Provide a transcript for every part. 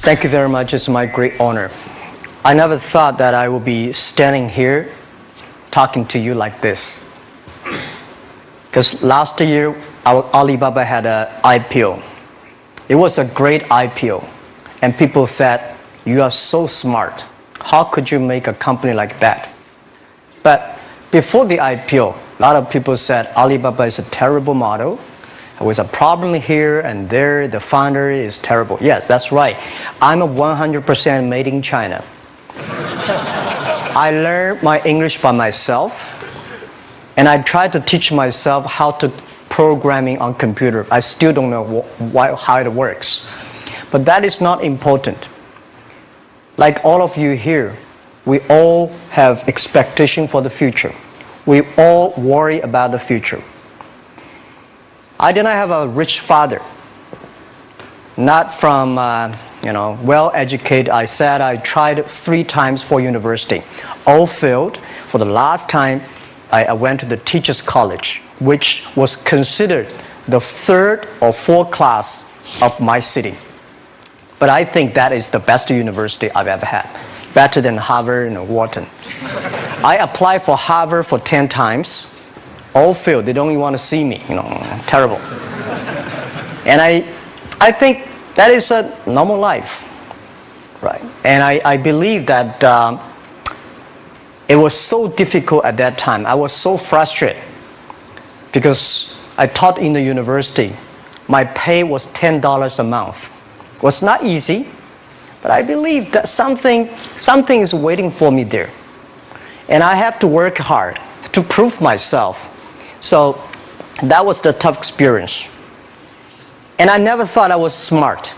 Thank you very much. It's my great honor. I never thought that I would be standing here talking to you like this. Because last year, our Alibaba had an IPO. It was a great IPO. And people said, you are so smart. How could you make a company like that? But before the IPO, a lot of people said Alibaba is a terrible model. There was a problem here and there. The founder is terrible. Yes, that's right. I'm a 100% made in China. I learned my English by myself. And I tried to teach myself how to programming on computer. I still don't know how it works. But that is not important. Like all of you here, we all have expectation for the future. We all worry about the future. I did not have a rich father. Not from, well-educated. I said I tried 3 times for university. All failed. For the last time, I went to the teacher's college, which was considered the 3rd or 4th class of my city. But I think that is the best university I've ever had. Better than Harvard and Wharton. I applied for Harvard for 10 times. All failed. They don't even want to see me. Terrible. And I think that is a normal life. Right? And I believe that it was so difficult at that time. I was so frustrated. Because I taught in the university. My pay was $10 a month. It was not easy. But I believe that something is waiting for me there. And I have to work hard to prove myself. So that was the tough experience. And I never thought I was smart.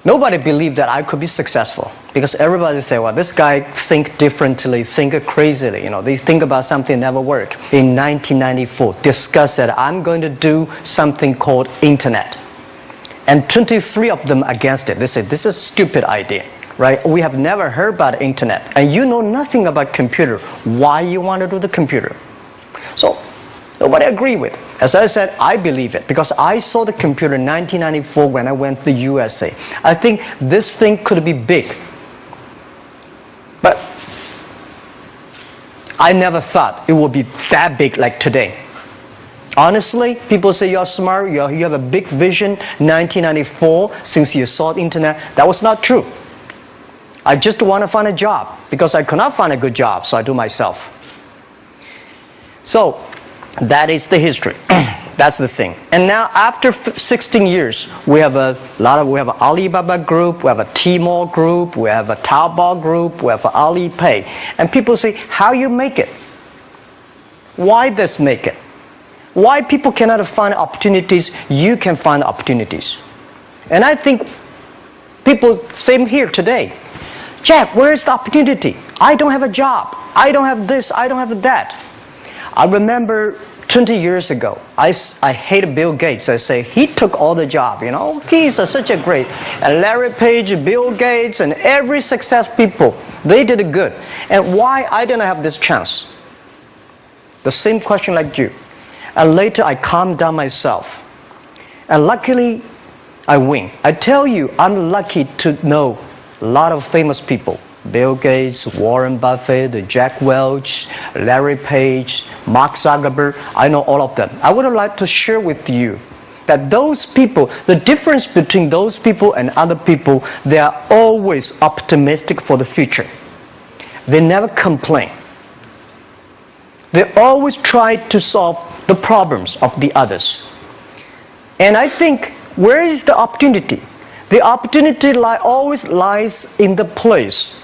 Nobody believed that I could be successful. Because everybody say, well, this guy think differently, think crazily. They think about something never work. In 1994, discussed that I'm going to do something called internet. And 23 of them against it. They said, this is a stupid idea, right? We have never heard about internet. And you know nothing about computer. Why you want to do the computer? So, nobody agreed with it. As I said, I believe it. Because I saw the computer in 1994 when I went to the USA. I think this thing could be big. But I never thought it would be that big like today. Honestly, people say you're smart, you have a big vision. 1994, since you saw the internet, that was not true. I just want to find a job because I could not find a good job, so I do myself. So, that is the history. That's the thing. And now, after 16 years, we have an Alibaba group, we have a Tmall group, we have a Taobao group, we have an Alipay. And people say, how you make it? Why this make it? Why people cannot find opportunities, you can find opportunities. And I think people, same here today. Jack, where is the opportunity? I don't have a job. I don't have this, I don't have that. I remember 20 years ago, I hated Bill Gates. I say, he took all the job, He's such a great. And Larry Page, Bill Gates, and every success people, they did it good. And why I didn't have this chance? The same question like you. And later I calmed down myself. And luckily, I win. I tell you, I'm lucky to know a lot of famous people. Bill Gates, Warren Buffett, Jack Welch, Larry Page, Mark Zuckerberg. I know all of them. I would like to share with you that those people, the difference between those people and other people, they are always optimistic for the future. They never complain. They always try to solve the problems of the others. And I think, where is the opportunity? The opportunity always lies in the place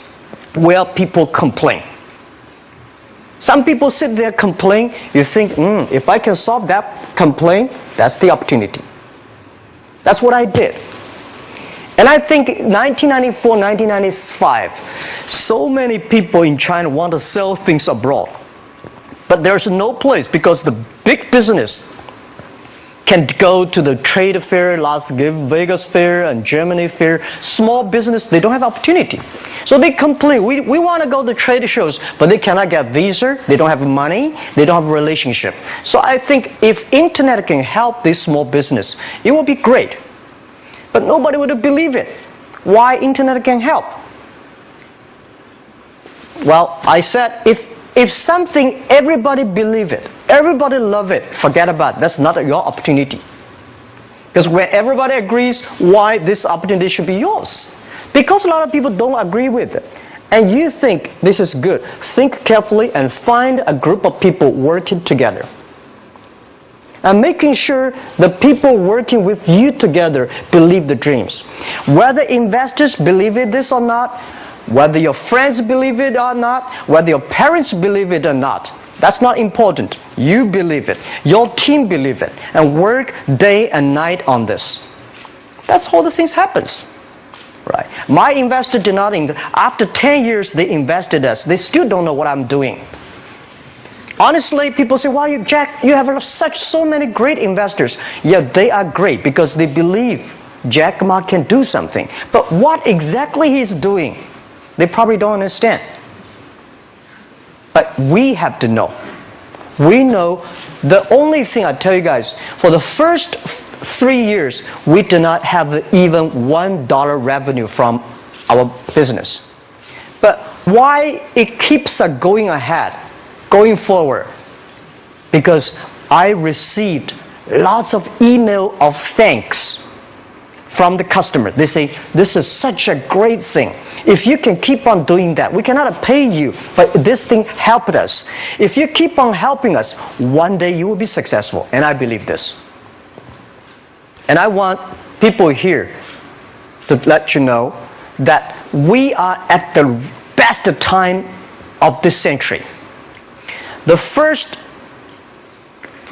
where people complain. Some people sit there complain. You think, if I can solve that complaint, that's the opportunity. That's what I did. And I think 1994, 1995, so many people in China want to sell things abroad. But there's no place because the big business can go to the trade fair, Las Vegas fair and Germany fair. Small business, they don't have opportunity. So they complain, we want to go to trade shows, but they cannot get visa, they don't have money, they don't have a relationship. So I think if internet can help this small business, it will be great. But nobody would believe it. Why internet can help? Well, I said, if something, everybody believe it, everybody love it, forget about it. That's not your opportunity. Because when everybody agrees, why this opportunity should be yours? Because a lot of people don't agree with it. And you think this is good. Think carefully and find a group of people working together. And making sure the people working with you together believe the dreams. Whether investors believe it this or not, whether your friends believe it or not, whether your parents believe it or not, that's not important. You believe it. Your team believe it. And work day and night on this. That's how the things happens. Right. My investor did not invest. After 10 years, they invested us. They still don't know what I'm doing. Honestly, people say, "Why, Jack, you have so many great investors." Yeah, they are great because they believe Jack Ma can do something. But what exactly he's doing, they probably don't understand. But we have to know. We know the only thing I tell you guys, for the first 3 years, we do not have even $1 revenue from our business. But why it keeps us going ahead, going forward? Because I received lots of email of thanks from the customer. They say, "This is such a great thing. If you can keep on doing that, we cannot pay you, but this thing helped us. If you keep on helping us, one day you will be successful." And I believe this. And I want people here to let you know that we are at the best time of this century. The first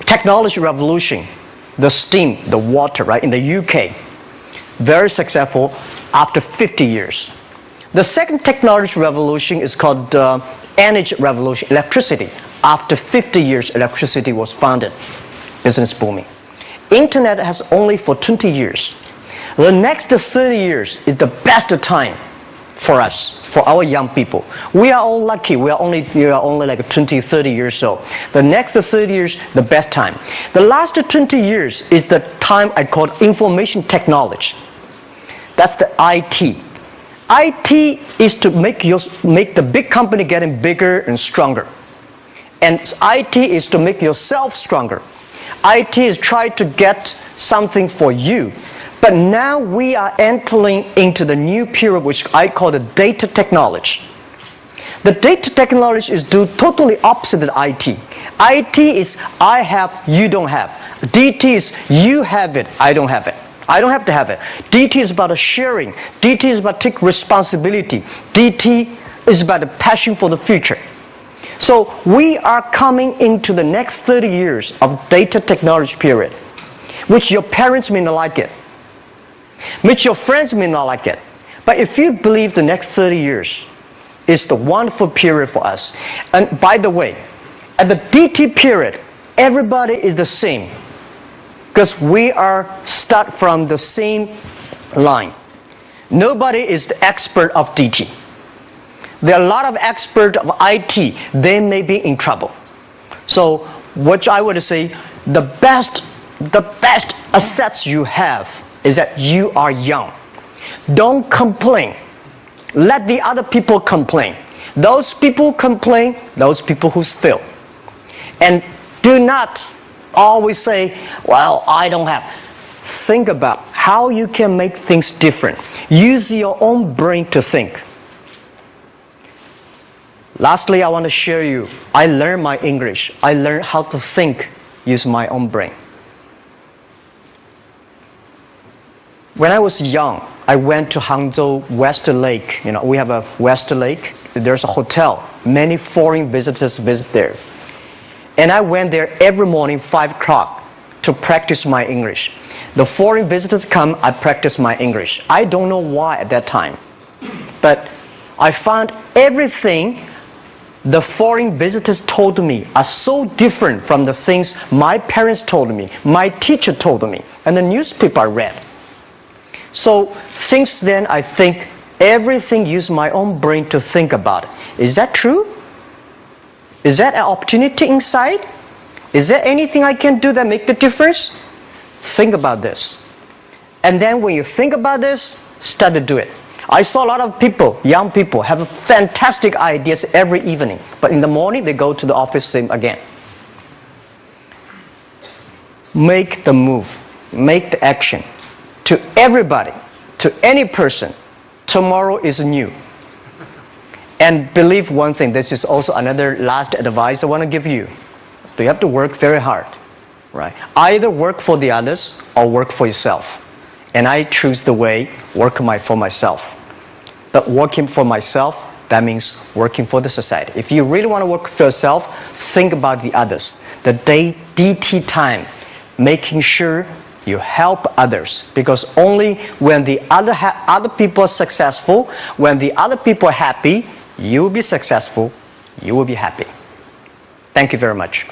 technology revolution, the steam, the water, right, in the UK, very successful after 50 years. The second technology revolution is called energy revolution, electricity. After 50 years, electricity was founded, business booming. Internet has only for 20 years. The next 30 years is the best time for us, for our young people. We are all lucky. We are only like 20, 30 years old. The next 30 years, the best time. The last 20 years is the time I call information technology. That's the IT. IT is to make the big company getting bigger and stronger. And IT is to make yourself stronger. IT is trying to get something for you. But now we are entering into the new period which I call the data technology. The data technology is totally opposite of IT. IT is I have, you don't have. DT is you have it, I don't have it. I don't have to have it. DT is about sharing. DT is about taking responsibility. DT is about the passion for the future. So we are coming into the next 30 years of data technology period, which your parents may not like it, which your friends may not like it. But if you believe the next 30 years is the wonderful period for us. And by the way, at the DT period, everybody is the same. Because we are start from the same line. Nobody is the expert of DT. There are a lot of experts of IT. They may be in trouble. So what I would say, the best assets you have is that you are young. Don't complain. Let the other people complain. Those people complain, those people who fail. And do not always say, "Well, I don't have." Think about how you can make things different. Use your own brain to think. Lastly, I want to share you, I learned my English. I learned how to think, use my own brain. When I was young, I went to Hangzhou West Lake. We have a West Lake. There's a hotel. Many foreign visitors visit there. And I went there every morning, 5 o'clock, to practice my English. The foreign visitors come, I practice my English. I don't know why at that time. But I found everything the foreign visitors told me are so different from the things my parents told me, my teacher told me, and the newspaper I read. So since then, I think everything use my own brain to think about it. Is that true? Is that an opportunity inside? Is there anything I can do that make the difference? Think about this. And then when you think about this, start to do it. I saw a lot of people, young people, have fantastic ideas every evening. But in the morning, they go to the office same again. Make the move. Make the action. To everybody, to any person, tomorrow is new. And believe one thing, this is also another last advice I want to give you. You have to work very hard, right? Either work for the others or work for yourself. And I choose the way, work for myself. But working for myself, that means working for the society. If you really want to work for yourself, think about the others. The DT time, making sure you help others. Because only when the other people are successful, when the other people are happy, you will be successful, you will be happy. Thank you very much.